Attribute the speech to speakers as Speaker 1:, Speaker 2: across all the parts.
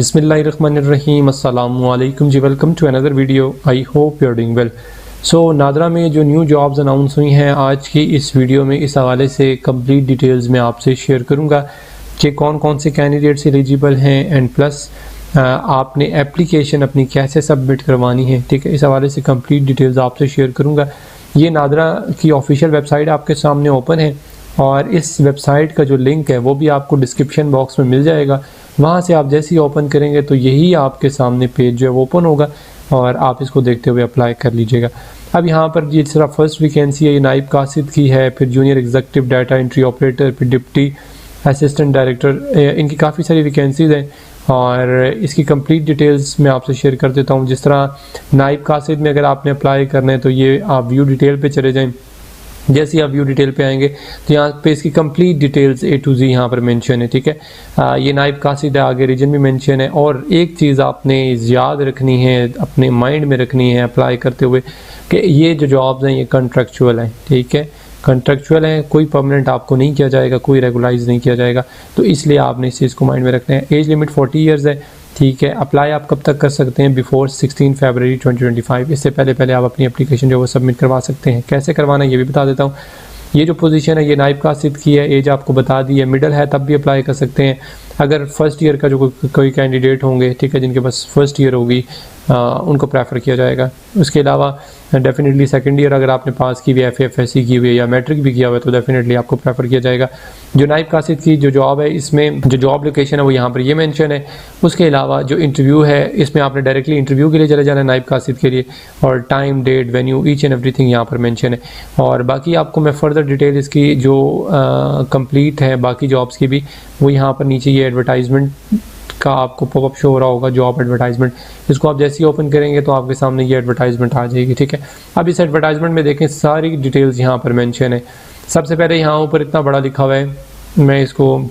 Speaker 1: बिस्मिल्लाहिर्रहमानिर्रहीम अस्सलामु अलैकुम जी, welcome to another video. I hope you are doing well. So NADRA में जो न्यू जॉब्स अनाउंस हुई हैं, आज की इस वीडियो में इस हवाले से कंप्लीट डिटेल्स मैं आपसे शेयर करूंगा कि कौन कौन से कैंडिडेट्स एलिजिबल हैं एंड प्लस आपने एप्लीकेशन अपनी कैसे सबमिट करवानी है। ठीक है, इस हवाले से कंप्लीट डिटेल्स आपसे शेयर करूँगा। ये नादरा की ऑफिशियल वेबसाइट आपके सामने ओपन है और इस वेबसाइट का जो लिंक है वो भी आपको डिस्क्रिप्शन बॉक्स में मिल जाएगा। वहाँ से आप जैसे ही ओपन करेंगे तो यही आपके सामने पेज जो है वो ओपन होगा और आप इसको देखते हुए अप्लाई कर लीजिएगा। अब यहाँ पर ये सिर्फ फर्स्ट वैकेंसी है, ये नाइब कासिद की है, फिर junior executive data entry operator, फिर डिप्टी असिस्टेंट डायरेक्टर, इनकी काफ़ी सारी वैकेंसीज़ हैं और इसकी कंप्लीट डिटेल्स मैं आपसे शेयर कर देता हूँ। जिस तरह नाइब कासिद में अगर आपने अप्लाई करना है तो ये आप व्यू डिटेल पे चले जाएं। जैसे ही आप व्यू डिटेल पे आएंगे तो यहाँ पे इसकी complete details A to Z यहाँ पर मेंशन है। ठीक है, ये नाइब कासिद है, आगे रीजन भी मेंशन है। और एक चीज़ आपने याद रखनी है, अपने माइंड में रखनी है अप्लाई करते हुए कि ये जो जॉब्स हैं ये कॉन्ट्रैक्चुअल हैं। ठीक है, कॉन्ट्रैक्चुअल हैं, कोई परमानेंट आपको नहीं किया जाएगा, कोई रेगुलाइज नहीं किया जाएगा, तो इसलिए आपने इस चीज़ को माइंड में रखना है। एज लिमिट 40 ईयर्स है। ठीक है, अप्लाई आप कब तक कर सकते हैं? बिफोर 16 फरवरी 2025, इससे पहले आप अपनी एप्लीकेशन जो है वो सबमिट करवा सकते हैं। कैसे करवाना है ये भी बता देता हूँ। ये जो पोजीशन है ये नाइब कासिद की है, एज आपको बता दी है, मिडल है तब भी अप्लाई कर सकते हैं। अगर फर्स्ट ईयर का जो कोई कैंडिडेट होंगे, ठीक है, जिनके पास फर्स्ट ईयर होगी उनको प्रेफर किया जाएगा। उसके अलावा डेफिनेटली सेकंड ईयर अगर आपने पास की हुई है, FA/FSC की हुई है या मैट्रिक भी किया हुआ है तो डेफिनेटली आपको प्रेफर किया जाएगा। जो नाइब कासिद की जो जॉब है इसमें जो जॉब लोकेशन है वो यहाँ पर ये मेंशन है। उसके अलावा जो इंटरव्यू है इसमें आपने डायरेक्टली इंटरव्यू के लिए चले जाना है नाइब कासिद के लिए, और time, date, venue, each and everything यहाँ पर मेंशन है। और बाकी आपको मैं फर्दर डिटेल इसकी जो कंप्लीट है बाकी जॉब्स की भी वो यहाँ पर नीचे ये एडवर्टाइजमेंट का आपको पॉपअप शो हो रहा होगा, जॉब एडवर्टाइजमेंट। इसको आप जैसे ही ओपन करेंगे तो आपके सामने ये एडवर्टाइजमेंट आ जाएगी। ठीक है, अब इस एडवर्टाइजमेंट में देखें सारी डिटेल्स यहाँ पर मेंशन है। सबसे पहले यहाँ ऊपर इतना बड़ा लिखा हुआ है, मैं इसको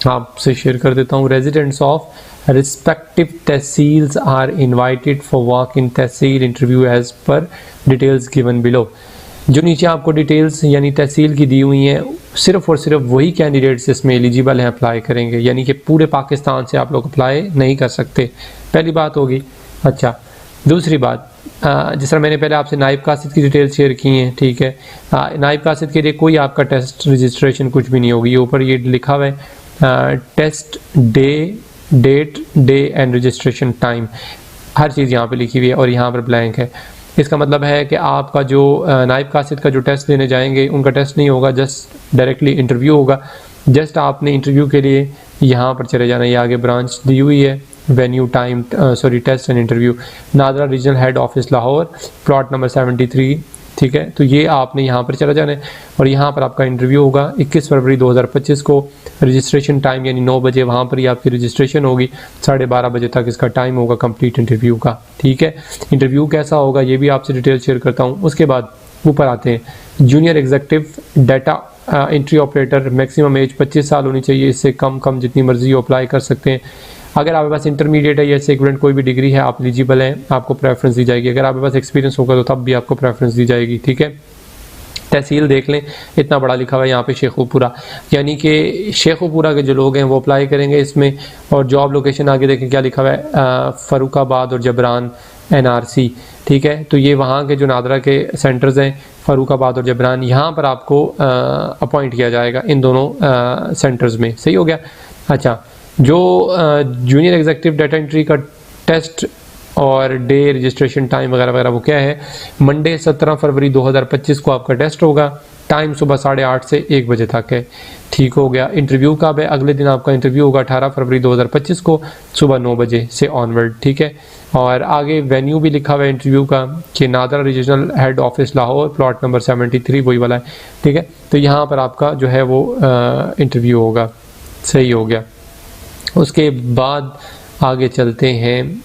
Speaker 1: आपसे शेयर कर देता हूँ। Residents of respective tehsils are invited for walk in tehsil interview as per details given below. जो नीचे आपको डिटेल्स यानी तहसील की दी हुई हैं, सिर्फ और सिर्फ वही कैंडिडेट्स इसमें एलिजिबल हैं, अप्लाई करेंगे, यानी कि पूरे पाकिस्तान से आप लोग अप्लाई नहीं कर सकते। पहली बात होगी। अच्छा, दूसरी बात, जिस तरह मैंने पहले आपसे नाइब कासिद की डिटेल्स शेयर की हैं, ठीक है, नाइब कासिद के लिए कोई आपका टेस्ट रजिस्ट्रेशन कुछ भी नहीं होगी। ऊपर ये लिखा हुआ है test day, date, day and registration time, हर चीज़ यहाँ पे लिखी हुई है और यहाँ पर ब्लैंक है। इसका मतलब है कि आपका जो नाइब कासिद का जो टेस्ट देने जाएंगे उनका टेस्ट नहीं होगा, जस्ट डायरेक्टली इंटरव्यू होगा। जस्ट आपने इंटरव्यू के लिए यहाँ पर चले जाना, ये आगे ब्रांच दी हुई है, venue, time, test and interview, NADRA regional head office Lahore, plot number 73। ठीक है, तो ये आपने यहाँ पर चला जाना है और यहाँ पर आपका इंटरव्यू होगा 21 फरवरी 2025 को। रजिस्ट्रेशन टाइम यानी 9 बजे वहाँ पर ही आपकी रजिस्ट्रेशन होगी, 12:30 बजे तक इसका टाइम होगा कंप्लीट इंटरव्यू का। ठीक है, इंटरव्यू कैसा होगा ये भी आपसे डिटेल शेयर करता हूँ। उसके बाद ऊपर आते हैं, junior executive data entry operator, maximum age 25 साल होनी चाहिए, इससे कम जितनी मर्जी हो अप्लाई कर सकते हैं। अगर आपके पास इंटरमीडिएट है या इससे इक्विवेलेंट कोई भी डिग्री है आप एलिजिबल हैं, आपको प्रेफरेंस दी जाएगी। अगर आपके पास एक्सपीरियंस होगा तो तब भी आपको प्रेफरेंस दी जाएगी। ठीक है, तहसील देख लें, इतना बड़ा लिखा हुआ है यहाँ पे शेखुपुरा, यानी कि शेखुपुरा के जो लोग हैं वो अप्लाई करेंगे इसमें। और जॉब लोकेशन आगे देखें क्या लिखा हुआ है, फरुखाबाद और जबरान NRC। ठीक है, तो ये वहाँ के जो नादरा के सेंटर्स हैं फरुखाबाद और जबरान, यहाँ पर आपको अपॉइंट किया जाएगा इन दोनों सेंटर्स में। सही हो गया। अच्छा, जो जूनियर एग्जीक्यूटिव डाटा एंट्री का टेस्ट और डे, रजिस्ट्रेशन टाइम वगैरह वगैरह वो क्या है, मंडे 17 फरवरी 2025 को आपका टेस्ट होगा, टाइम सुबह 8:30 से 1 बजे तक है। ठीक हो गया। इंटरव्यू कब है? अगले दिन आपका इंटरव्यू होगा 18 फरवरी 2025 को सुबह 9 बजे से ऑनवर्ड। ठीक है, और आगे वेन्यू भी लिखा हुआ है इंटरव्यू का कि NADRA regional head office Lahore, plot number 73, वही वाला है। ठीक है, तो यहाँ पर आपका जो है वो इंटरव्यू होगा। सही हो गया। उसके बाद आगे चलते हैं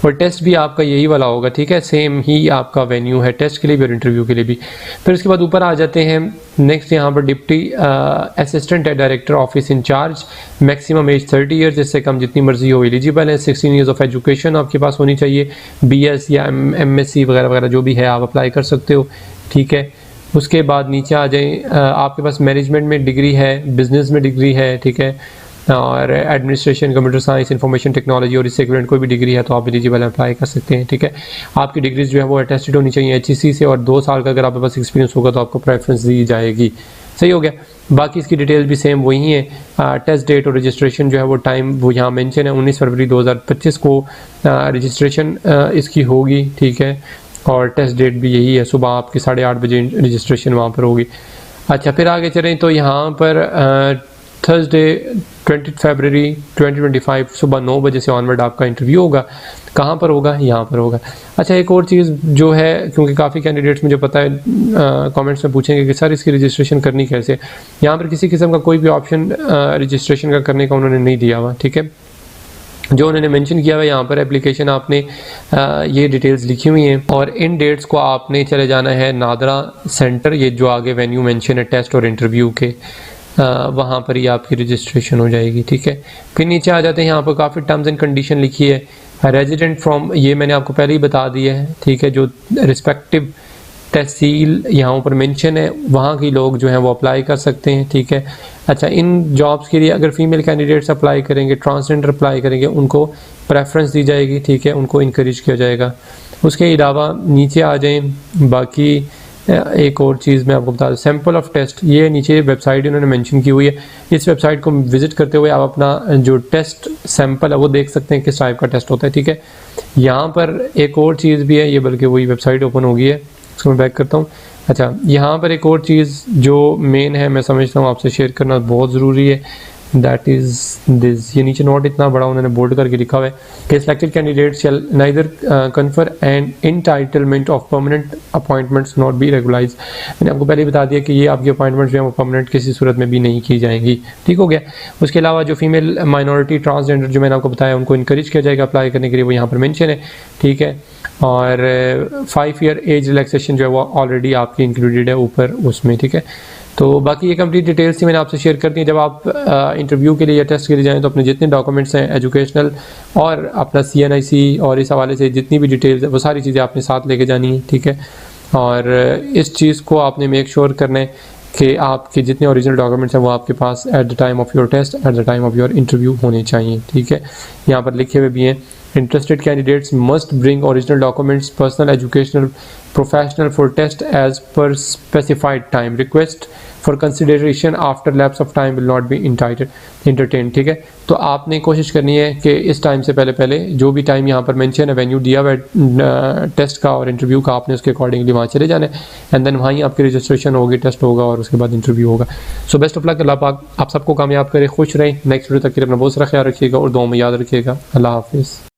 Speaker 1: और टेस्ट भी आपका यही वाला होगा। ठीक है, सेम ही आपका वेन्यू है टेस्ट के लिए भी और इंटरव्यू के लिए भी। फिर उसके बाद ऊपर आ जाते हैं नेक्स्ट, यहाँ पर deputy assistant director office incharge, maximum age 30 years, जिससे कम जितनी मर्जी हो एलिजिबल है। 16 ईयर्स ऑफ एजुकेशन आपके पास होनी चाहिए, BS या MSc वगैरह वगैरह जो भी है आप अप्लाई कर सकते हो। ठीक है, उसके बाद नीचे आ जाए, आपके पास मैनेजमेंट में डिग्री है, बिजनेस में डिग्री है, ठीक है, और administration, computer science, information technology और इससे इक्विवेलेंट कोई भी डिग्री है तो आप एलिजिबल अप्लाई कर सकते हैं। ठीक है, आपकी डिग्रीज जो है वो अटेस्टेड होनी चाहिए HEC से, और 2 साल का अगर आपके पास एक्सपीरियंस होगा तो आपको प्रेफरेंस दी जाएगी। सही हो गया। बाकी इसकी डिटेल भी सेम वही है। टेस्ट डेट और रजिस्ट्रेशन जो है वो टाइम वो यहाँ मेंशन है, 19 फरवरी 2025 को रजिस्ट्रेशन इसकी होगी। ठीक है, और टेस्ट डेट भी यही है, सुबह आपकी 8:30 बजे रजिस्ट्रेशन वहाँ पर होगी। अच्छा, फिर आगे चलें तो यहाँ पर थर्सडे 20 फरवरी 2025 सुबह 9 बजे से ऑनवर्ड आपका इंटरव्यू होगा। कहाँ पर होगा? यहाँ पर होगा। अच्छा, एक और चीज़ जो है, क्योंकि काफ़ी कैंडिडेट्स मुझे पता है कमेंट्स में पूछेंगे कि सर इसकी रजिस्ट्रेशन करनी कैसे। यहाँ पर किसी किस्म का कोई भी ऑप्शन रजिस्ट्रेशन का करने का उन्होंने नहीं दिया हुआ। ठीक है, जो उन्होंने मेंशन किया हुआ यहाँ पर एप्लीकेशन आपने ये डिटेल्स लिखी हुई हैं, और इन डेट्स को आपने चले जाना है नादरा सेंटर, ये जो आगे वेन्यू मेंशन है टेस्ट और इंटरव्यू के, वहाँ पर ही आपकी रजिस्ट्रेशन हो जाएगी। ठीक है, फिर नीचे आ जाते हैं, यहाँ पर काफ़ी टर्म्स एंड कंडीशन लिखी है। रेजिडेंट फ्रॉम, ये मैंने आपको पहले ही बता दिया है। ठीक है, जो रिस्पेक्टिव तहसील यहाँ पर मेंशन है वहाँ के लोग जो हैं वो अप्लाई कर सकते हैं। ठीक है, अच्छा, इन जॉब्स के लिए अगर फीमेल कैंडिडेट्स अप्लाई करेंगे, ट्रांसजेंडर अप्लाई करेंगे, उनको प्रेफरेंस दी जाएगी। ठीक है, उनको इनकरेज किया जाएगा। उसके अलावा नीचे आ जाएं, बाकी एक और चीज़ मैं आपको बता दूँ, सैम्पल ऑफ टेस्ट, ये नीचे वेबसाइट इन्होंने मेंशन की हुई है। इस वेबसाइट को विजिट करते हुए आप अपना जो टेस्ट सैम्पल है वो देख सकते हैं किस टाइप का टेस्ट होता है। ठीक है, यहाँ पर एक और चीज़ भी है, ये बल्कि वही वेबसाइट ओपन हो गई है, इसको मैं बैक करता हूँ। अच्छा, यहाँ पर एक और चीज़ जो मेन है, मैं समझता हूँ आपसे शेयर करना बहुत ज़रूरी है, दैट इज़ दिस। ये नीचे नोट इतना बड़ा उन्होंने बोल्ड करके लिखा हुआ है कि selected candidate shell neither confer and entitlement of permanent appointments not be regularise. मैंने आपको पहले ही बता दिया कि ये आपकी अपॉइंटमेंट्स जो है वो परमानेंट किसी सूरत में भी नहीं की जाएंगी। ठीक हो गया। उसके अलावा जो फीमेल माइनॉरिटी ट्रांसजेंडर जो मैंने आपको बताया उनको इनकरेज किया जाएगा अप्लाई करने के लिए, वो यहाँ पर मेंशन है। ठीक है, और 5 ईयर एज रिलैक्सेशन जो है वो ऑलरेडी आपकी इंक्लूडेड है ऊपर उसमें। ठीक है, तो बाकी ये कंप्लीट डिटेल्स थी मैंने आपसे शेयर कर दी। जब आप इंटरव्यू के लिए या टेस्ट के लिए जाएं तो अपने जितने डॉक्यूमेंट्स हैं एजुकेशनल और अपना CNIC और इस हवाले से जितनी भी डिटेल्स है वो सारी चीज़ें आपने साथ लेके जानी है। ठीक है, और इस चीज़ को आपने मेक श्योर करना है कि आपके जितने ओरिजिनल डॉक्यूमेंट्स हैं वो आपके पास at the time of your test, at the time of your interview होने चाहिए। ठीक है, यहाँ पर लिखे हुए भी हैं, interested candidates must bring original documents, personal, educational, professional for test as per specified time. Request for consideration after lapse of time will not be entertained. ठीक है, तो आपने कोशिश करनी है कि इस टाइम से पहले जो भी टाइम यहाँ पर मेंशन है वेन्यू दिया हुआ है टेस्ट का और इंटरव्यू का, आपने उसके अकॉर्डिंगली वहाँ चले जाना है, एंड देन वहीं आपकी रजिस्ट्रेशन होगी, टेस्ट होगा और उसके बाद इंटरव्यू होगा। सो बेस्ट ऑफ लक, अल्लाह पाक आप सबको कामयाब करे, खुश रहें। नेक्स्ट वीडियो तक के लिए अपना बहुत सारा ख्याल रखिएगा और दुआ में याद रखिएगा। अल्लाह हाफिज़।